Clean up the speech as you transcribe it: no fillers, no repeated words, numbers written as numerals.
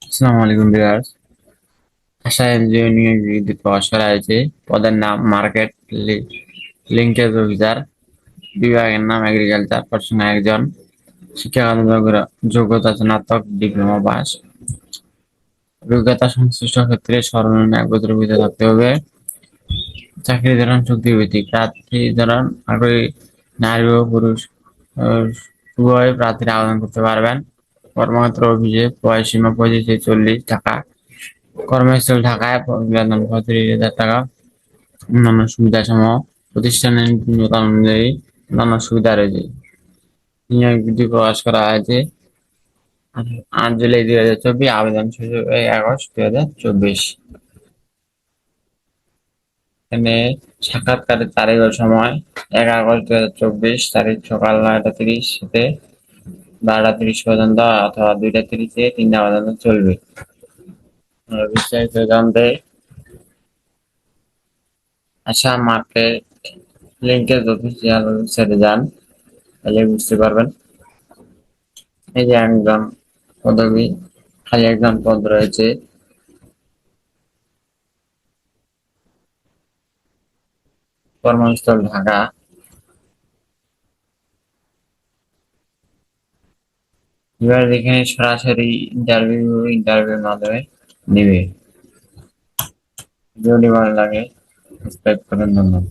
আসসালামু আলাইকুম ভিউয়ার্স। আশা এনজিও নিয়োগ বিজ্ঞপ্তি প্রকাশ করা হয়েছে। পদের নাম মার্কেট লিঙ্কেজ অফিসার, বিভাগের নাম এগ্রিকালচার, প্রশ্ন একজন, শিক্ষাগত যোগ্যতা স্নাতক ডিপ্লোমা পাস, অভিজ্ঞতা সংশ্লিষ্ট ক্ষেত্রে সর্বনিম্ন 1 বছরের ভিতরে থাকতে হবে। চাকরির ধরন চুক্তিভিত্তিক, প্রার্থী ধরন আগ্রহী নারী ও পুরুষ উভয় প্রার্থীরা আবেদন করতে পারবেন। কর্মক্ষেত্র অফিসে বয়সসীমা 25 থেকে 40 টাকা, কর্মস্থল ঢাকায়, বেতন 35,000 টাকা। অন্যান্য সুবিধাসমূহ প্রতিষ্ঠানের নিয়ন্ত্রণ অনুযায়ী অন্যান্য সুবিধা রয়েছে। নিয়োগ বিজ্ঞপ্তি প্রকাশ করা হয়েছে 8 জুলাই 2024, আবেদন শুরু 1 আগস্ট 2024। এখানে সাক্ষাৎকারের তারিখ ও সময় 1 আগস্ট 2024 তারিখ সকাল 9টা 30 থেকে 12টা 30 পর্যন্ত, অথবা 2টা 30 থেকে 3টা পর্যন্ত চলবে। বিস্তারিত জানতে আসাম মার্কেট লিঙ্কেজ অফিসিয়াল ওয়েবসাইটে যান, তাহলে বুঝতে পারবেন। এই যে একজন পদবী, খালি একজন পদ রয়েছে। কর্মস্থল ঢাকা। এবার এখানে সরাসরি ইন্টারভিউর মাধ্যমে নিবে। যদি ভালো লাগে সাবস্ক্রাইব করেন, ধন্যবাদ।